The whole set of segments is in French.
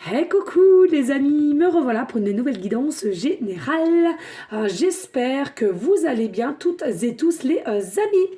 Hey coucou les amis, me revoilà pour une nouvelle guidance générale. J'espère que vous allez bien toutes et tous les amis.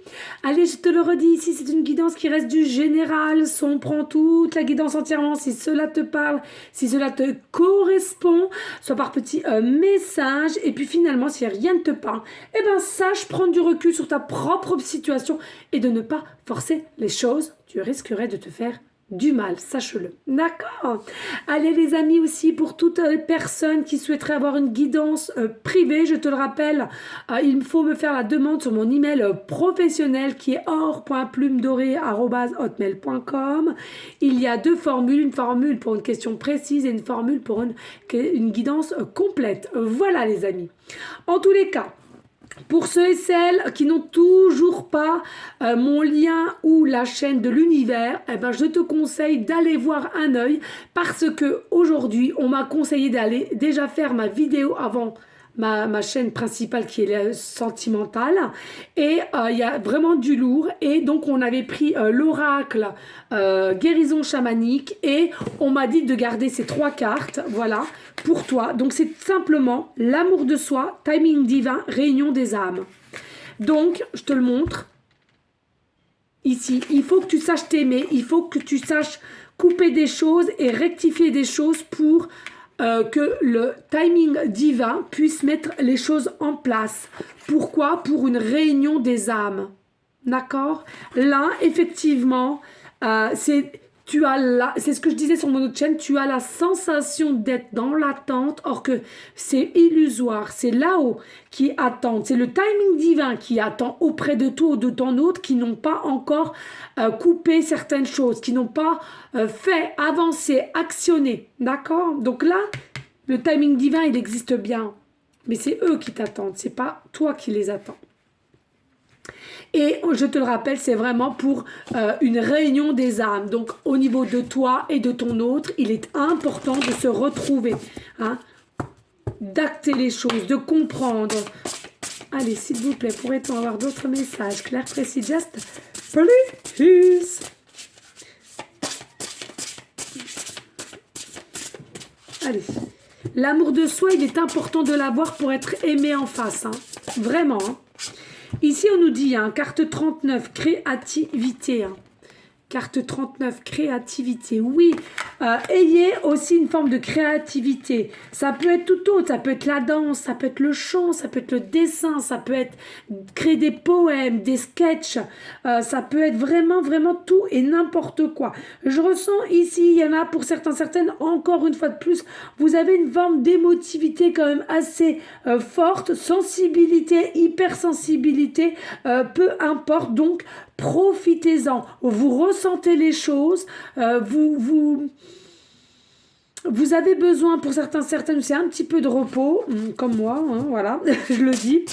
Allez, je te le redis, ici c'est une guidance qui reste du général. On prend toute la guidance entièrement si cela te parle, si cela te correspond, soit par petits messages. Et puis finalement, si rien ne te parle, eh ben sache prendre du recul sur ta propre situation et de ne pas forcer les choses. Tu risquerais de te faire du mal, sache-le. D'accord. Allez les amis aussi, pour toutes les personnes qui souhaiteraient avoir une guidance privée, je te le rappelle, il faut me faire la demande sur mon email professionnel qui est or.plumedorée@hotmail.com. Il y a deux formules, une formule pour une question précise et une formule pour une guidance complète. Voilà les amis. En tous les cas, pour ceux et celles qui n'ont toujours pas mon lien ou la chaîne de l'univers, eh ben, je te conseille d'aller voir un œil parce que aujourd'hui, on m'a conseillé d'aller déjà faire ma vidéo avant ma chaîne principale qui est sentimentale et il y a vraiment du lourd et donc on avait pris l'oracle guérison chamanique et on m'a dit de garder ces 3 cartes, voilà, pour toi. Donc c'est simplement l'amour de soi, timing divin, réunion des âmes. Donc je te le montre ici, il faut que tu saches t'aimer, il faut que tu saches couper des choses et rectifier des choses pour que le timing divin puisse mettre les choses en place. Pourquoi? Pour une réunion des âmes. D'accord? Là, effectivement, c'est ce que je disais sur mon autre chaîne, tu as la sensation d'être dans l'attente, or que c'est illusoire, c'est là-haut qui attend, c'est le timing divin qui attend auprès de toi ou de ton autre qui n'ont pas encore coupé certaines choses, qui n'ont pas fait avancer, actionner, d'accord? Donc là, le timing divin, il existe bien, mais c'est eux qui t'attendent, c'est pas toi qui les attends. Et je te le rappelle, c'est vraiment pour une réunion des âmes. Donc, au niveau de toi et de ton autre, il est important de se retrouver, hein, d'acter les choses, de comprendre. Allez, s'il vous plaît, pourrait-on avoir d'autres messages? Claire, précis, just please. Allez. L'amour de soi, il est important de l'avoir pour être aimé en face. Hein. Vraiment. Hein. Ici, on nous dit, hein, carte 39, créativité. Hein. Carte 39, créativité. Oui, ayez aussi une forme de créativité. Ça peut être tout autre. Ça peut être la danse, ça peut être le chant, ça peut être le dessin, ça peut être créer des poèmes, des sketchs. Ça peut être vraiment, vraiment tout et n'importe quoi. Je ressens ici, il y en a pour certaines, encore une fois de plus, vous avez une forme d'émotivité quand même assez forte, sensibilité, hypersensibilité, peu importe. Donc, profitez-en, vous ressentez les choses, vous avez besoin pour certaines, c'est un petit peu de repos, comme moi, hein, voilà, je le dis.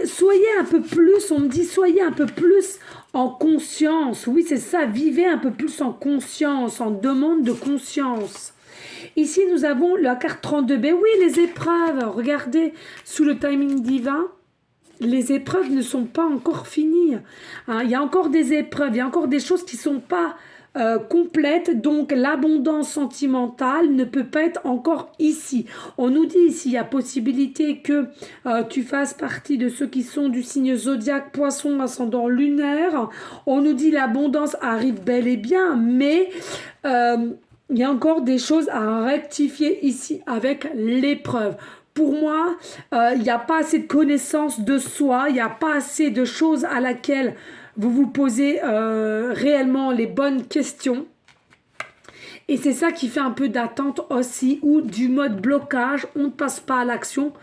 Soyez un peu plus, on me dit, soyez un peu plus en conscience, oui c'est ça, vivez un peu plus en conscience, en demande de conscience. Ici nous avons la carte 32B, oui les épreuves, regardez, sous le timing divin, les épreuves ne sont pas encore finies. Hein, il y a encore des épreuves, il y a encore des choses qui ne sont pas complètes. Donc, l'abondance sentimentale ne peut pas être encore ici. On nous dit ici, il y a possibilité que tu fasses partie de ceux qui sont du signe zodiaque poisson ascendant lunaire. On nous dit l'abondance arrive bel et bien, mais il y a encore des choses à rectifier ici avec l'épreuve. Pour moi, il n'y a pas assez de connaissance de soi, il n'y a pas assez de choses à laquelle vous vous posez réellement les bonnes questions. Et c'est ça qui fait un peu d'attente aussi, ou du mode blocage, on ne passe pas à l'action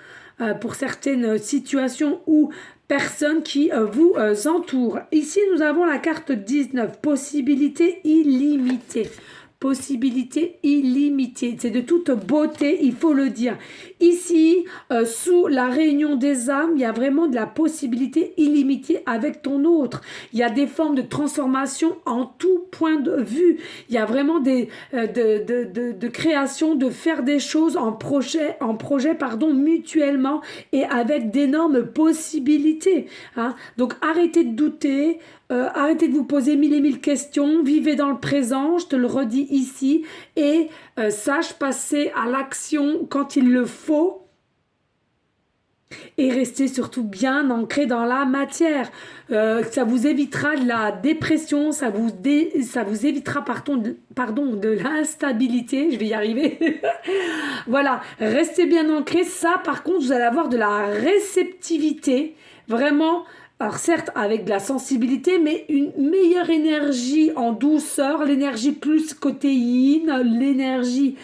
pour certaines situations ou personnes qui vous entourent. Ici, nous avons la carte 19, possibilité illimitée. Possibilité illimitée, c'est de toute beauté, il faut le dire. Ici, sous la réunion des âmes, il y a vraiment de la possibilité illimitée avec ton autre. Il y a des formes de transformation en tout point de vue. Il y a vraiment de création, de faire des choses en projet, mutuellement et avec d'énormes possibilités. Hein. Donc, arrêtez de douter, Arrêtez de vous poser mille et mille questions, vivez dans le présent, je te le redis ici, et sache passer à l'action quand il le faut. Et restez surtout bien ancré dans la matière. Ça vous évitera de la dépression, ça vous évitera pardon, de l'instabilité. Je vais y arriver. Voilà, restez bien ancré. Ça, par contre, vous allez avoir de la réceptivité. Vraiment, alors certes avec de la sensibilité, mais une meilleure énergie en douceur, l'énergie plus côté yin, l'énergie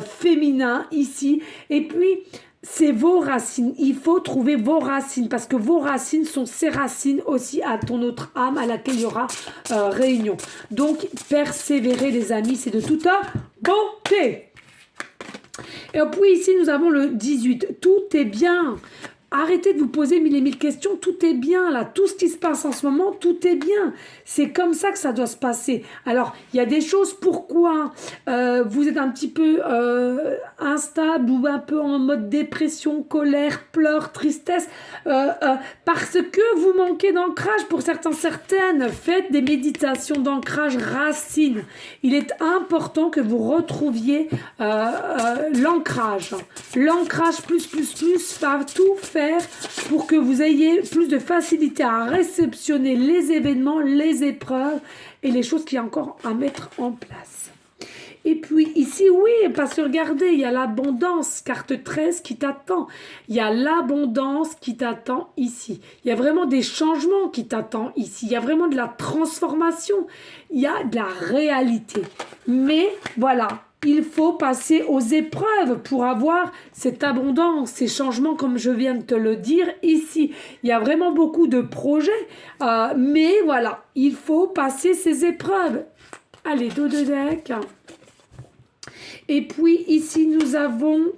féminin ici. Et puis, c'est vos racines. Il faut trouver vos racines parce que vos racines sont ces racines aussi à ton autre âme à laquelle il y aura réunion. Donc, persévérez les amis, c'est de toute beauté. Et puis ici, nous avons le 18. Tout est bien. Arrêtez de vous poser mille et mille questions, tout est bien là, tout ce qui se passe en ce moment, tout est bien. C'est comme ça que ça doit se passer. Alors, il y a des choses, pourquoi vous êtes un petit peu instable ou un peu en mode dépression, colère, pleurs, tristesse, parce que vous manquez d'ancrage pour certaines. Faites des méditations d'ancrage racine. Il est important que vous retrouviez l'ancrage. L'ancrage plus va tout faire pour que vous ayez plus de facilité à réceptionner les événements, les épreuves et les choses qu'il y a encore à mettre en place. Et puis ici, oui, parce que regardez, il y a l'abondance, carte 13 qui t'attend. Il y a l'abondance qui t'attend ici. Il y a vraiment des changements qui t'attendent ici. Il y a vraiment de la transformation. Il y a de la réalité. Mais voilà, il faut passer aux épreuves pour avoir cette abondance, ces changements comme je viens de te le dire ici. Il y a vraiment beaucoup de projets, mais voilà, il faut passer ces épreuves. Allez, dos de deck. Et puis ici, nous avons,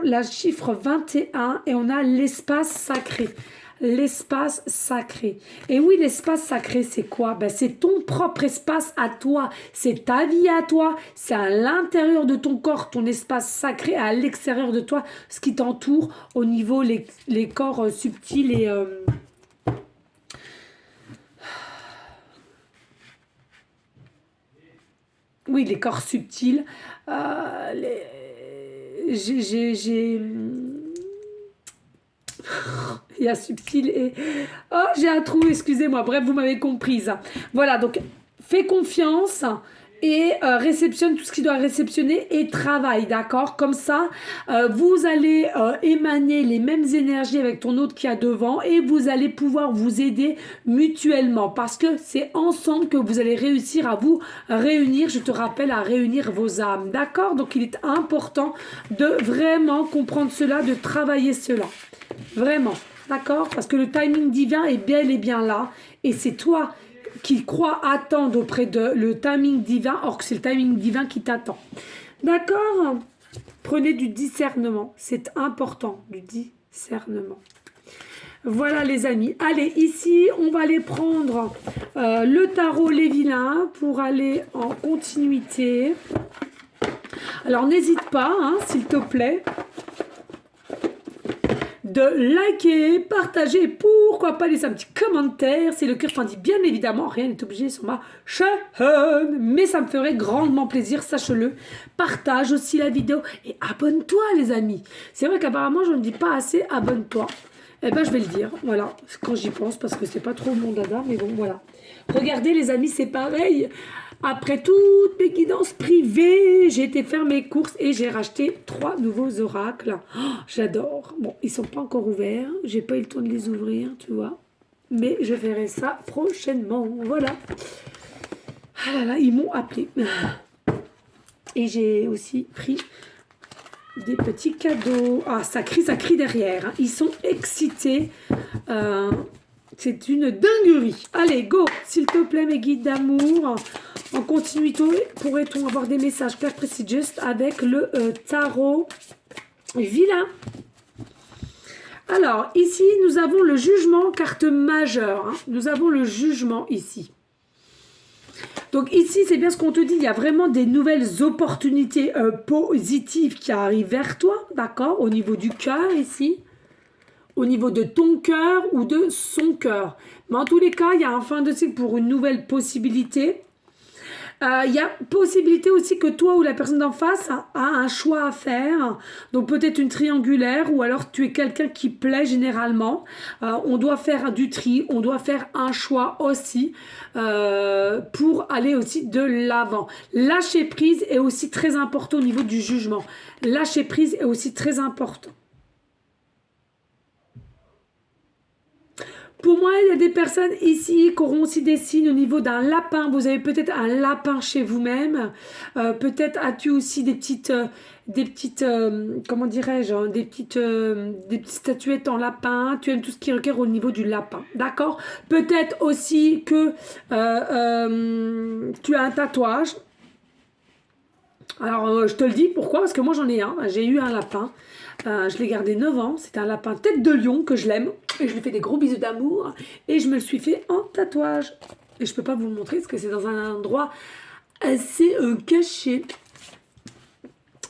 la chiffre 21 et on a l'espace sacré. L'espace sacré. Et oui, l'espace sacré, c'est quoi? Ben, c'est ton propre espace à toi. C'est ta vie à toi. C'est à l'intérieur de ton corps, ton espace sacré, à l'extérieur de toi, ce qui t'entoure au niveau les corps subtils et... Oui, les corps subtils. Il y a subtil et... Oh, j'ai un trou, excusez-moi. Bref, vous m'avez comprise. Voilà, donc fais confiance et réceptionne tout ce qu'il doit réceptionner et travaille, d'accord? Comme ça, vous allez émaner les mêmes énergies avec ton autre qui a devant et vous allez pouvoir vous aider mutuellement parce que c'est ensemble que vous allez réussir à vous réunir, je te rappelle, à réunir vos âmes, d'accord? Donc, il est important de vraiment comprendre cela, de travailler cela. Vraiment, d'accord? Parce que le timing divin est bel et bien là et c'est toi qui croit attendre auprès de le timing divin, or que c'est le timing divin qui t'attend. D'accord? Prenez du discernement. C'est important, du discernement. Voilà les amis. Allez, ici, on va aller prendre le tarot Les Vilains pour aller en continuité. Alors, n'hésite pas, hein, s'il te plaît, de liker, partager, pourquoi pas laisser un petit commentaire. C'est le cœur t'en dit, bien évidemment, rien n'est obligé sur ma chaîne, mais ça me ferait grandement plaisir, sache-le. Partage aussi la vidéo et abonne-toi les amis. C'est vrai qu'apparemment je ne dis pas assez abonne-toi. Eh ben je vais le dire, voilà, quand j'y pense, parce que c'est pas trop mon dada, mais bon voilà. Regardez les amis, c'est pareil. Après toutes mes guidances privées, j'ai été faire mes courses et j'ai racheté 3 nouveaux oracles. Oh, j'adore. Bon, ils sont pas encore ouverts. J'ai pas eu le temps de les ouvrir, tu vois. Mais je ferai ça prochainement. Voilà. Ah là là, ils m'ont appelé. Et j'ai aussi pris des petits cadeaux. Ah, ça crie derrière. Hein. Ils sont excités. C'est une dinguerie. Allez, go, s'il te plaît, mes guides d'amour. En continuité, pourrait-on avoir des messages clairs, précis, juste avec le tarot vilain. Alors, ici, nous avons le jugement, carte majeure. Hein. Nous avons le jugement ici. Donc ici, c'est bien ce qu'on te dit. Il y a vraiment des nouvelles opportunités positives qui arrivent vers toi, d'accord? Au niveau du cœur, ici. au niveau de ton cœur ou de son cœur. Mais en tous les cas, il y a un fin de cycle pour une nouvelle possibilité. Il y a possibilité aussi que toi ou la personne d'en face a un choix à faire. Donc peut-être une triangulaire ou alors tu es quelqu'un qui plaît généralement. On doit faire du tri, on doit faire un choix aussi pour aller aussi de l'avant. Lâcher prise est aussi très important au niveau du jugement. Lâcher prise est aussi très important. Pour moi, il y a des personnes ici qui auront aussi des signes au niveau d'un lapin. Vous avez peut-être un lapin chez vous-même. Peut-être as-tu aussi des petites comment dirais-je, hein, des petites statuettes en lapin. Tu aimes tout ce qui requiert au niveau du lapin. D'accord? Peut-être aussi que tu as un tatouage. Alors, je te le dis, pourquoi? Parce que moi, j'en ai un. J'ai eu un lapin. Je l'ai gardé 9 ans. C'était un lapin tête de lion que je l'aime. Et je lui fais des gros bisous d'amour. Et je me le suis fait en tatouage. Et je peux pas vous le montrer parce que c'est dans un endroit assez caché.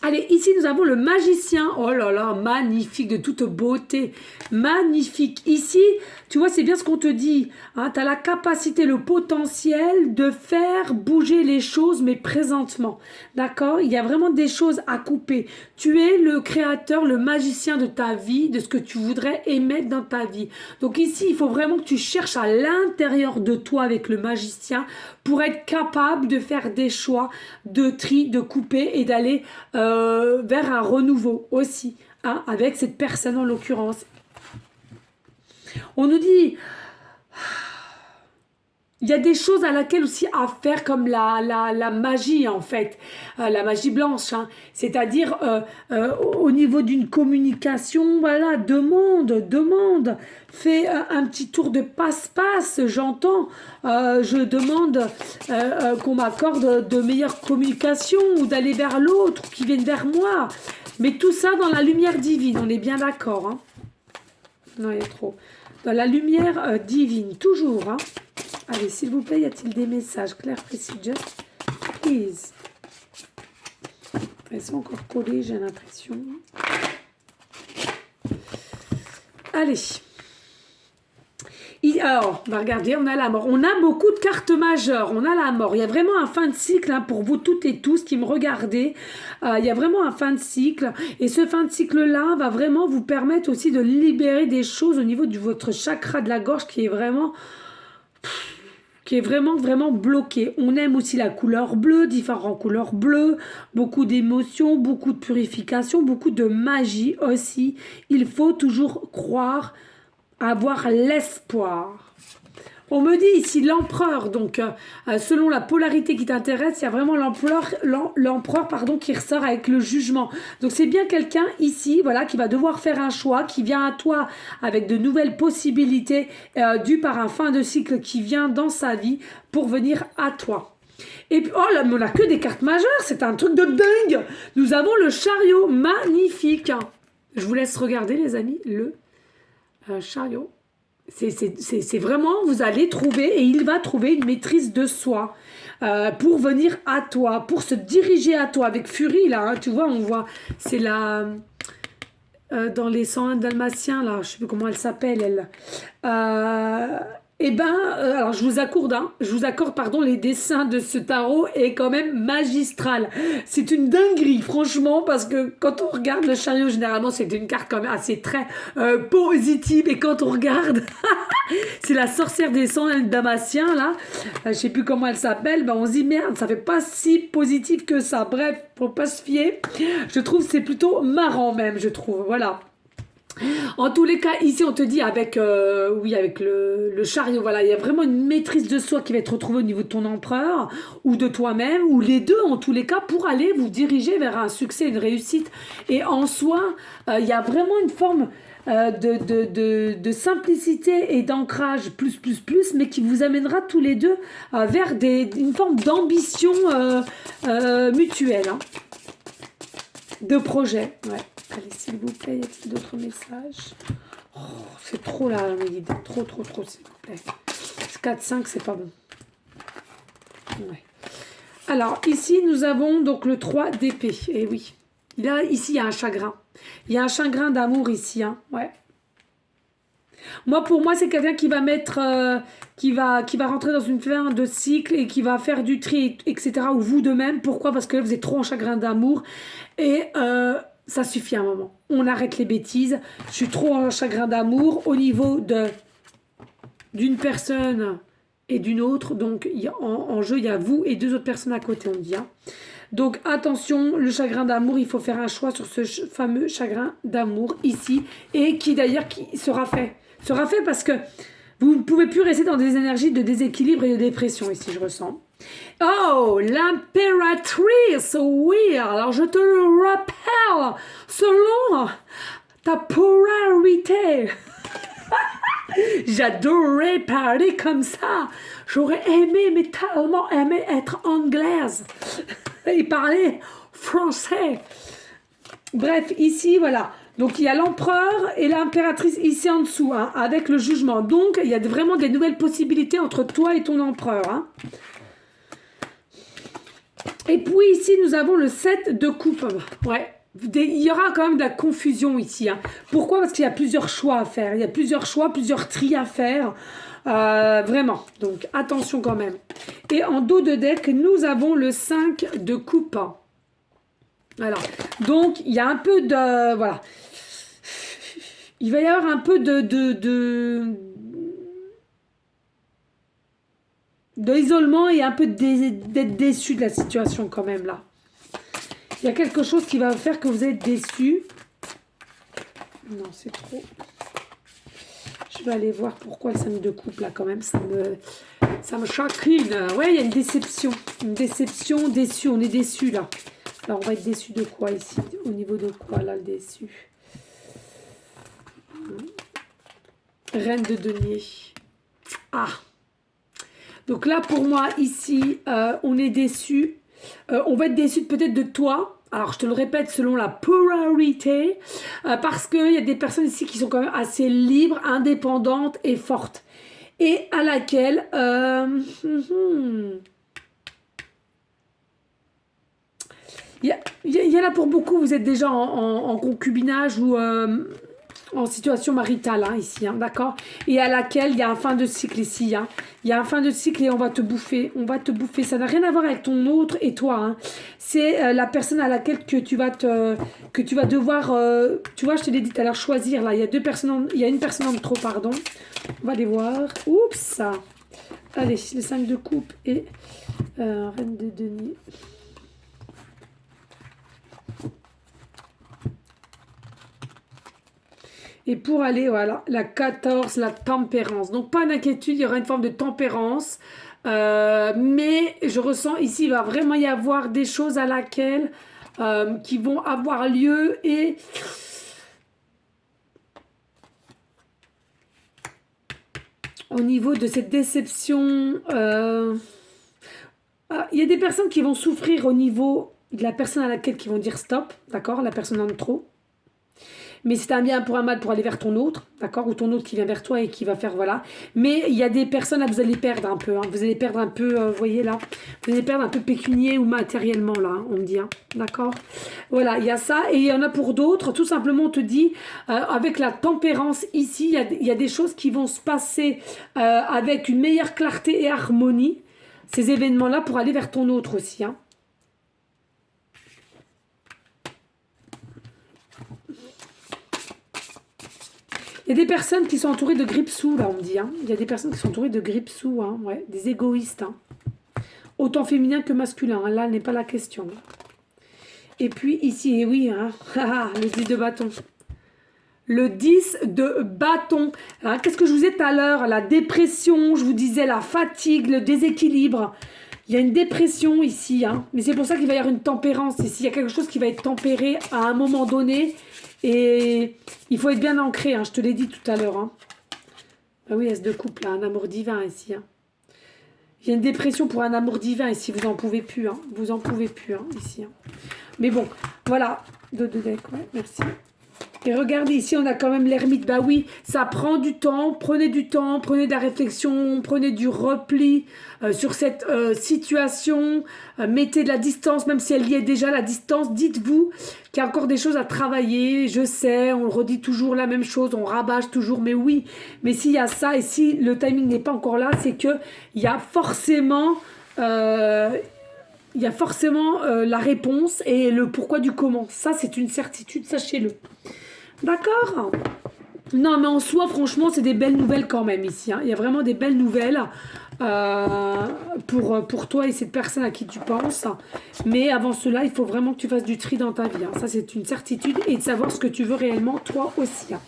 Allez, ici nous avons le magicien. Oh là là, magnifique, de toute beauté. Magnifique. Ici, tu vois, c'est bien ce qu'on te dit. Hein, tu as la capacité, le potentiel de faire bouger les choses, mais présentement. D'accord? Il y a vraiment des choses à couper. Tu es le créateur, le magicien de ta vie, de ce que tu voudrais émettre dans ta vie. Donc ici, il faut vraiment que tu cherches à l'intérieur de toi avec le magicien pour être capable de faire des choix, de tri, de couper et d'aller vers un renouveau aussi, hein, avec cette personne en l'occurrence. On nous dit, il y a des choses à laquelle aussi à faire comme la magie en fait, la magie blanche, hein. C'est-à-dire au niveau d'une communication, voilà, demande, fais un petit tour de passe-passe, j'entends, je demande qu'on m'accorde de meilleures communications ou d'aller vers l'autre, qui vienne vers moi, mais tout ça dans la lumière divine, on est bien d'accord, hein. Non, il y a trop. Dans la lumière divine, toujours, hein. Allez, s'il vous plaît, y a-t-il des messages clairs, précis, just please. Ils sont encore collés, j'ai l'impression. Allez. Alors, bah regardez, on a la mort. On a beaucoup de cartes majeures. On a la mort. Il y a vraiment un fin de cycle, hein, pour vous toutes et tous qui me regardez. Il y a vraiment un fin de cycle. Et ce fin de cycle-là va vraiment vous permettre aussi de libérer des choses au niveau de votre chakra de la gorge qui est vraiment vraiment bloqué. On aime aussi la couleur bleue, différentes couleurs bleues, beaucoup d'émotions, beaucoup de purification, beaucoup de magie aussi. Il faut toujours croire, avoir l'espoir. On me dit ici l'empereur, donc selon la polarité qui t'intéresse, il y a vraiment l'empereur pardon, qui ressort avec le jugement. Donc c'est bien quelqu'un ici, voilà, qui va devoir faire un choix, qui vient à toi avec de nouvelles possibilités dues par un fin de cycle qui vient dans sa vie pour venir à toi. Et puis, oh là, mais on n'a que des cartes majeures, c'est un truc de dingue. Nous avons le chariot, magnifique. Je vous laisse regarder les amis, le chariot. C'est vraiment, vous allez trouver, et il va trouver une maîtrise de soi pour venir à toi, pour se diriger à toi avec furie, là, hein, tu vois, on voit, c'est la... dans les 101 dalmatiens, là, je ne sais plus comment elle s'appelle, elle. Alors je vous accorde, pardon, les dessins de ce tarot est quand même magistral. C'est une dinguerie, franchement, parce que quand on regarde le chariot, généralement, c'est une carte quand même assez très positive. Et quand on regarde, c'est la sorcière des 101 dalmatiens, là. Je sais plus comment elle s'appelle. Ben, on se dit, merde, ça fait pas si positif que ça. Bref, faut pas se fier. Je trouve que c'est plutôt marrant même, je trouve. Voilà. En tous les cas, ici, on te dit avec le chariot, voilà, il y a vraiment une maîtrise de soi qui va être retrouvée au niveau de ton empereur ou de toi-même, ou les deux, en tous les cas, pour aller vous diriger vers un succès, une réussite. Et en soi, il y a vraiment une forme de simplicité et d'ancrage plus, mais qui vous amènera tous les deux vers une forme d'ambition mutuelle, hein, de projet, ouais. Allez, s'il vous plaît, y a-t-il d'autres messages? Oh, c'est trop là, mes guides. Trop, s'il vous plaît. 4-5, c'est pas bon. Ouais. Alors, ici, nous avons donc le 3 d'épée. Et oui. Là, ici, il y a un chagrin. Il y a un chagrin d'amour ici, hein. Ouais. Moi, pour moi, c'est quelqu'un qui va mettre, qui va rentrer dans une fin de cycle et qui va faire du tri, etc. Ou vous de même. Pourquoi? Parce que là, vous êtes trop en chagrin d'amour et ça suffit à un moment. On arrête les bêtises. Je suis trop en chagrin d'amour au niveau d'une personne et d'une autre. Donc, en jeu, il y a vous et deux autres personnes à côté, on dit. Hein. Donc, attention, le chagrin d'amour, il faut faire un choix sur ce fameux chagrin d'amour ici. Et qui d'ailleurs qui sera fait. Sera fait parce que vous ne pouvez plus rester dans des énergies de déséquilibre et de dépression ici, je ressens. Oh, l'impératrice, oui, alors je te le rappelle, selon ta polarité. J'adorais parler comme ça. J'aurais aimé, mais tellement aimé être anglaise et parler français. Bref, ici, voilà. Donc, il y a l'empereur et l'impératrice ici en dessous, hein, avec le jugement. Donc, il y a vraiment des nouvelles possibilités entre toi et ton empereur. Hein. Et puis, ici, nous avons le 7 de coupe. Ouais. Il y aura quand même de la confusion ici. Hein. Pourquoi? Parce qu'il y a plusieurs choix à faire. Il y a plusieurs choix, plusieurs tris à faire. Vraiment. Donc, attention quand même. Et en dos de deck, nous avons le 5 de coupe. Voilà. Donc, il y a un peu de... Voilà. Il va y avoir un peu d'isolement et un peu d'être déçu de la situation quand même là. Il y a quelque chose qui va faire que vous êtes déçu. Non, c'est trop. Je vais aller voir pourquoi le 5 de coupe là quand même. Ça me chagrine. Ouais, il y a une déception. Une déception, déçu. On est déçu là. Alors, on va être déçu de quoi ici? Au niveau de quoi là, le déçu? Reine de denier. Ah. Donc là, pour moi, ici, on est déçu. On va être déçu peut-être de toi. Alors, je te le répète, selon la polarité. Parce qu'il y a des personnes ici qui sont quand même assez libres, indépendantes et fortes. Et à laquelle... Il y en a pour beaucoup, vous êtes déjà en concubinage ou en situation maritale, hein, ici, hein, d'accord? Et à laquelle il y a un fin de cycle ici, hein. Il y a un fin de cycle et on va te bouffer, Ça n'a rien à voir avec ton autre et toi, hein. C'est la personne à laquelle que tu vas devoir, tu vois, je te l'ai dit tout à l'heure, choisir, là. Il y a une personne en trop, pardon. On va les voir. Oups! Allez, le 5 de coupe et reine de denier. Et pour aller, voilà, la 14, la tempérance. Donc, pas d'inquiétude, il y aura une forme de tempérance. Mais je ressens ici, il va vraiment y avoir des choses à laquelle qui vont avoir lieu. Et au niveau de cette déception, il y a des personnes qui vont souffrir au niveau de la personne à laquelle qui vont dire stop, d'accord? La personne en trop. Mais c'est un bien pour un mal pour aller vers ton autre, d'accord? Ou ton autre qui vient vers toi et qui va faire, voilà. Mais il y a des personnes, là, vous allez perdre un peu, hein. Vous allez perdre un peu, vous voyez, là. Vous allez perdre un peu pécunier ou matériellement, là, hein, on me dit, hein. D'accord? Voilà, il y a ça. Et il y en a pour d'autres, tout simplement, on te dit, avec la tempérance ici, il y a des choses qui vont se passer avec une meilleure clarté et harmonie. Ces événements-là pour aller vers ton autre aussi, hein. Il y a des personnes qui sont entourées de grippe-sous, là, on me dit. Hein. Il y a des personnes qui sont entourées de grippe-sous, hein, ouais, des égoïstes. Hein. Autant féminin que masculin, hein, là n'est pas la question. Et puis ici, et oui, hein, le 10 de bâton. Le 10 de bâton. Hein, qu'est-ce que je vous ai tout à l'heure? La dépression, je vous disais la fatigue, le déséquilibre. Il y a une dépression ici, hein, mais c'est pour ça qu'il va y avoir une tempérance ici. Il y a quelque chose qui va être tempéré à un moment donné. Et il faut être bien ancré, hein, je te l'ai dit tout à l'heure. Hein. Ah oui, S de couple, là, un amour divin ici. Hein. Il y a une dépression pour un amour divin ici, vous n'en pouvez plus. Hein. Vous n'en pouvez plus, hein, ici. Hein. Mais bon, voilà, de deck, ouais, merci. Et regardez, ici, on a quand même l'ermite. Bah oui, ça prend du temps. Prenez du temps, prenez de la réflexion, prenez du repli sur cette situation. Mettez de la distance, même si elle y est déjà, la distance. Dites-vous qu'il y a encore des choses à travailler. Je sais, on redit toujours la même chose, on rabâche toujours. Mais oui, mais s'il y a ça et si le timing n'est pas encore là, c'est qu'il y a forcément... la réponse et le pourquoi du comment. Ça, c'est une certitude, sachez-le. D'accord? Non, mais en soi, franchement, c'est des belles nouvelles quand même ici, hein. Il y a vraiment des belles nouvelles pour toi et cette personne à qui tu penses. Mais avant cela, il faut vraiment que tu fasses du tri dans ta vie, hein. Ça, c'est une certitude et de savoir ce que tu veux réellement, toi aussi, hein.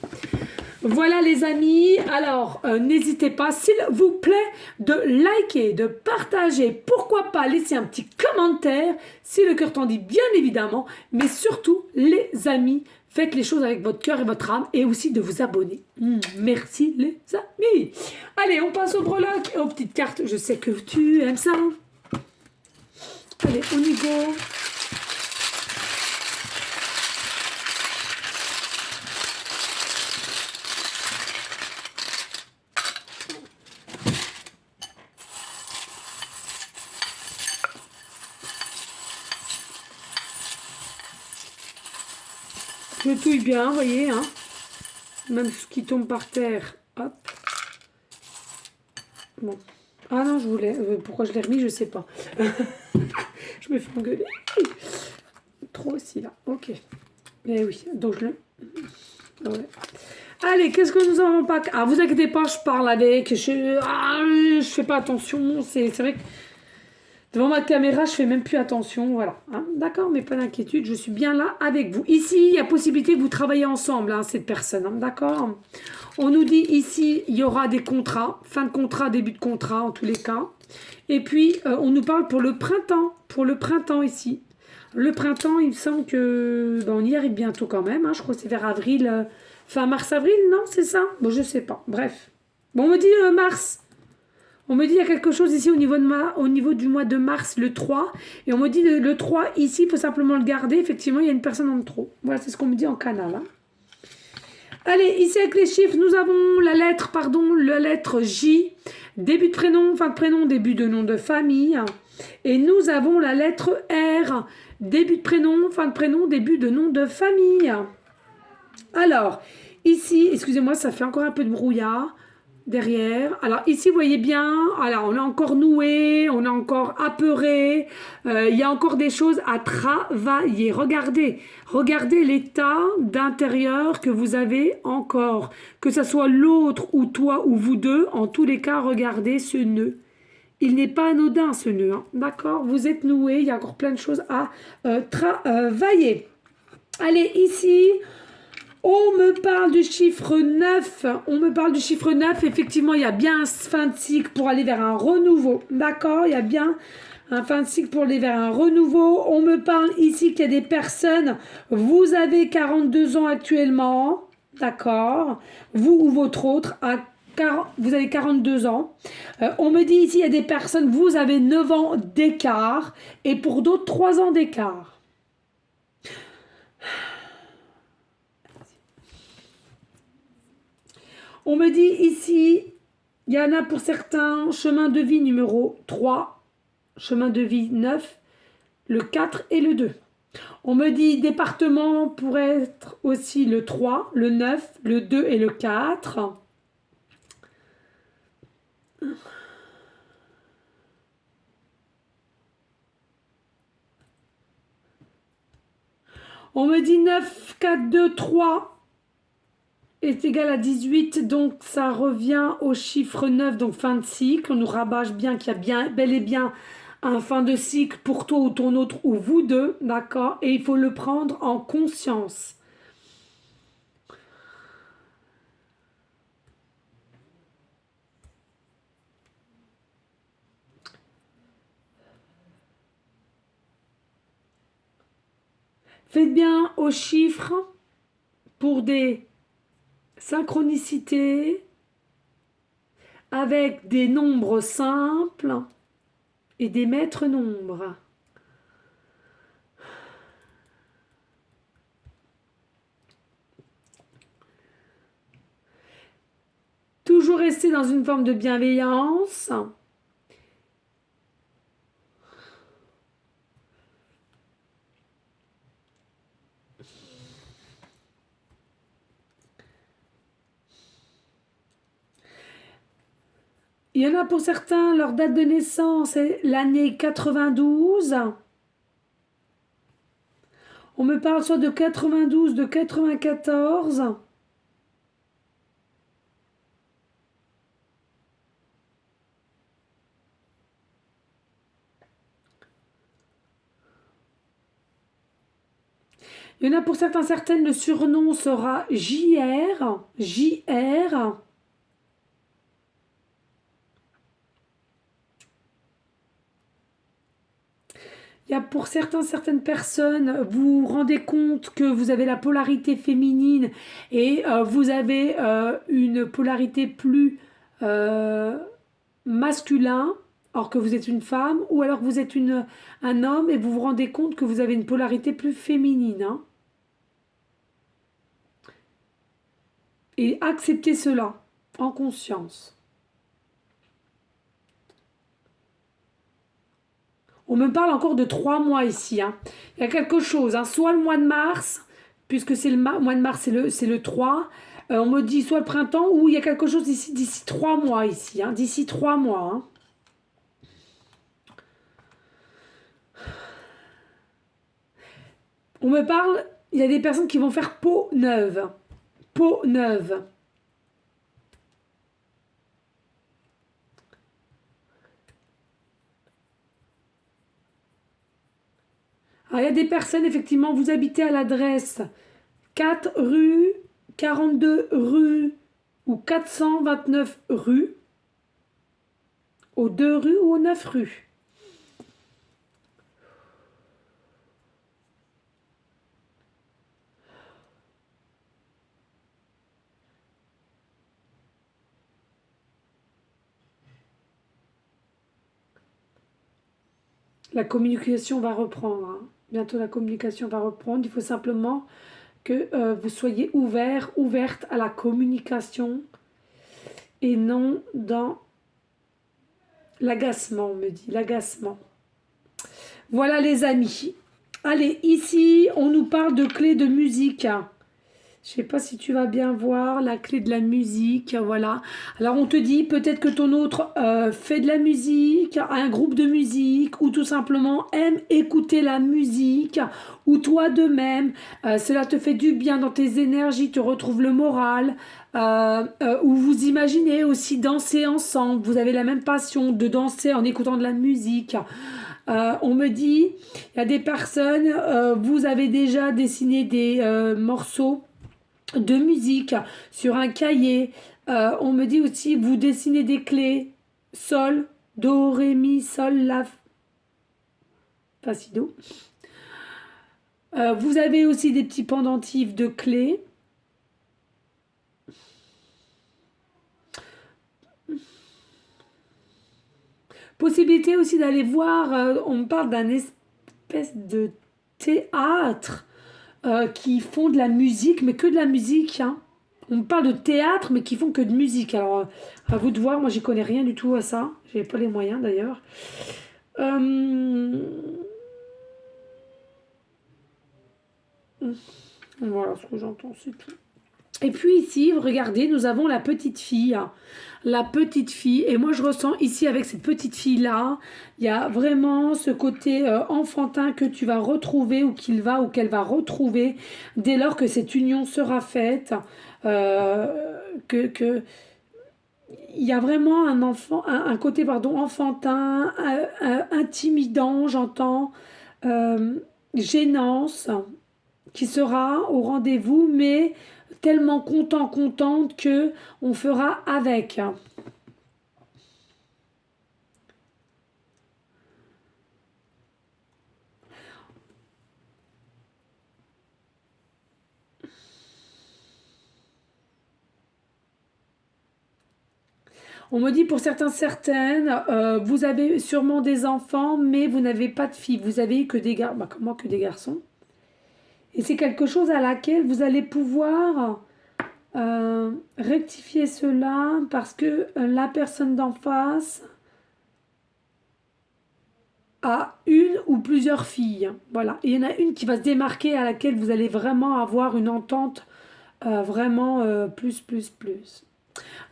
Voilà les amis, alors n'hésitez pas s'il vous plaît de liker, de partager, pourquoi pas laisser un petit commentaire si le cœur t'en dit bien évidemment, mais surtout les amis, faites les choses avec votre cœur et votre âme et aussi de vous abonner. Merci les amis. Allez, on passe aux breloques et aux petites cartes, je sais que tu aimes ça. Allez, on y go. Je touille bien, vous voyez, hein. Même ce qui tombe par terre, hop. Bon. Ah non, je voulais. Pourquoi je l'ai remis, je sais pas. Je me fais engueuler. Trop aussi, là. Ok. Eh oui, donc je le... Ouais. Allez, qu'est-ce que nous avons pas... Ah, vous inquiétez pas, je parle avec. Je fais pas attention. C'est vrai que... Devant ma caméra, je fais même plus attention, voilà. Hein, d'accord, mais pas d'inquiétude, je suis bien là avec vous. Ici, il y a possibilité que vous travaillez ensemble, hein, cette personne, hein, d'accord. On nous dit ici, il y aura des contrats, fin de contrat, début de contrat, en tous les cas. Et puis, on nous parle pour le printemps ici. Le printemps, il me semble que... Ben, on y arrive bientôt quand même, hein, je crois que c'est vers avril, fin mars-avril, non, c'est ça? Bon, je sais pas, bref. Bon, on me dit mars. On me dit qu'il y a quelque chose ici au niveau du mois de mars, le 3. Et on me dit le 3, ici, il faut simplement le garder. Effectivement, il y a une personne en trop. Voilà, c'est ce qu'on me dit en canal, hein. Allez, ici avec les chiffres, nous avons la lettre J. Début de prénom, fin de prénom, début de nom de famille. Et nous avons la lettre R. Début de prénom, fin de prénom, début de nom de famille. Alors, ici, excusez-moi, ça fait encore un peu de brouillard. Derrière. Alors ici, vous voyez bien, alors on a encore noué, on a encore apeuré, il y a encore des choses à travailler. Regardez l'état d'intérieur que vous avez encore. Que ce soit l'autre ou toi ou vous deux, en tous les cas, regardez ce nœud. Il n'est pas anodin ce nœud, hein. D'accord? Vous êtes noué, il y a encore plein de choses à travailler. Allez, ici... On me parle du chiffre 9. On me parle du chiffre 9. Effectivement, il y a bien un fin de cycle pour aller vers un renouveau. D'accord? Il y a bien un fin de cycle pour aller vers un renouveau. On me parle ici qu'il y a des personnes. Vous avez 42 ans actuellement. D'accord? Vous ou votre autre vous avez 42 ans. On me dit ici, il y a des personnes, vous avez 9 ans d'écart. Et pour d'autres, 3 ans d'écart. On me dit ici, il y en a pour certains, chemin de vie numéro 3, chemin de vie 9, le 4 et le 2. On me dit département pourrait être aussi le 3, le 9, le 2 et le 4. On me dit 9, 4, 2, 3 est égal à 18, donc ça revient au chiffre 9, donc fin de cycle. On nous rabâche bien qu'il y a bien, bel et bien un fin de cycle pour toi ou ton autre ou vous deux, d'accord? Et il faut le prendre en conscience. Faites bien aux chiffres pour des synchronicités avec des nombres simples et des maîtres nombres. toujours rester dans une forme de bienveillance. Il y en a pour certains, leur date de naissance est l'année 92. On me parle soit de 92, de 94. Il y en a pour certains, certaines, le surnom sera JR. JR. Il y a pour certains, certaines personnes, vous vous rendez compte que vous avez la polarité féminine et vous avez une polarité plus masculin, alors que vous êtes une femme, ou alors que vous êtes un homme et vous vous rendez compte que vous avez une polarité plus féminine. Hein. Et acceptez cela en conscience. On me parle encore de 3 mois ici. Hein. Il y a quelque chose, hein. Soit le mois de mars, puisque c'est le mois de mars, c'est le 3. On me dit soit le printemps, ou il y a quelque chose ici d'ici 3 mois ici. Hein. D'ici 3 mois. Hein. On me parle, il y a des personnes qui vont faire peau neuve. Peau neuve. Alors, il y a des personnes, effectivement, vous habitez à l'adresse 4 rue, 42 rue ou 429 rue, aux 2 rues ou aux 9 rues. La communication va reprendre. Hein. Bientôt, la communication va reprendre. Il faut simplement que vous soyez ouverte à la communication et non dans l'agacement, on me dit, l'agacement. Voilà les amis. Allez, ici, on nous parle de clé de musique. Je sais pas si tu vas bien voir la clé de la musique, voilà. Alors on te dit peut-être que ton autre fait de la musique, a un groupe de musique, ou tout simplement aime écouter la musique, ou toi de même, cela te fait du bien dans tes énergies, te retrouve le moral, ou vous imaginez aussi danser ensemble, vous avez la même passion de danser en écoutant de la musique. On me dit, il y a des personnes, vous avez déjà dessiné des morceaux de musique sur un cahier. On me dit aussi, vous dessinez des clés. Sol, do, ré, mi, sol, la, fa, si, do. Vous avez aussi des petits pendentifs de clés. Possibilité aussi d'aller voir, on me parle d'un espèce de théâtre qui font de la musique, mais que de la musique. Hein. On me parle de théâtre, mais qui font que de musique. Alors, à vous de voir, moi, j'y connais rien du tout à ça. J'ai pas les moyens, d'ailleurs. Voilà ce que j'entends, c'est tout. Et puis ici, regardez, nous avons la petite fille. La petite fille. Et moi, je ressens ici, avec cette petite fille-là, il y a vraiment ce côté enfantin que tu vas retrouver, ou qu'il va, ou qu'elle va retrouver, dès lors que cette union sera faite. Il y a vraiment un enfant, côté, pardon, enfantin, intimidant, j'entends, gênance, qui sera au rendez-vous, mais tellement contente que on fera avec. On me dit pour certaines, vous avez sûrement des enfants, mais vous n'avez pas de filles. Vous avez que des garçons. Bah, comment que des garçons? Et c'est quelque chose à laquelle vous allez pouvoir rectifier cela parce que la personne d'en face a une ou plusieurs filles. Voilà. Et il y en a une qui va se démarquer à laquelle vous allez vraiment avoir une entente vraiment plus.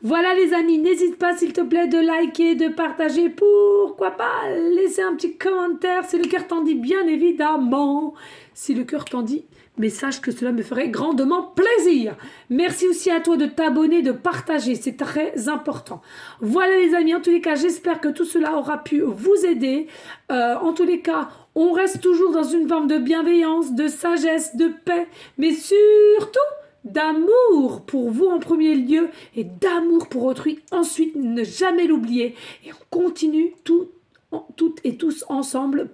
Voilà les amis, n'hésite pas s'il te plaît de liker, de partager, pourquoi pas laisser un petit commentaire si le cœur t'en dit, bien évidemment. Si le cœur t'en dit, mais sache que cela me ferait grandement plaisir. Merci aussi à toi de t'abonner, de partager, c'est très important. Voilà les amis, en tous les cas, j'espère que tout cela aura pu vous aider. En tous les cas, on reste toujours dans une forme de bienveillance, de sagesse, de paix, mais surtout d'amour pour vous en premier lieu et d'amour pour autrui ensuite, ne jamais l'oublier, et on continue toutes et tous ensemble,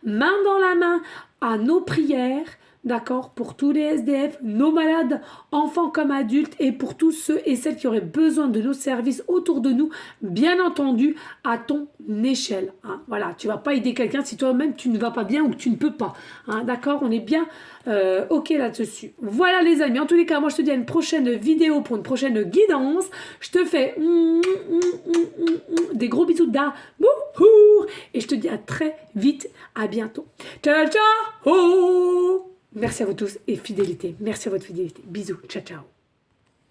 main dans la main à nos prières, d'accord, pour tous les SDF, nos malades, enfants comme adultes, et pour tous ceux et celles qui auraient besoin de nos services autour de nous, bien entendu, à ton échelle. Hein. Voilà, tu vas pas aider quelqu'un si toi-même tu ne vas pas bien ou que tu ne peux pas. Hein, d'accord, on est bien ok là-dessus. Voilà les amis, en tous les cas, moi je te dis à une prochaine vidéo pour une prochaine guidance. Je te fais des gros bisous d'amour et je te dis à très vite, à bientôt. Ciao, ciao. Merci à vous tous et fidélité. Merci à votre fidélité. Bisous. Ciao, ciao.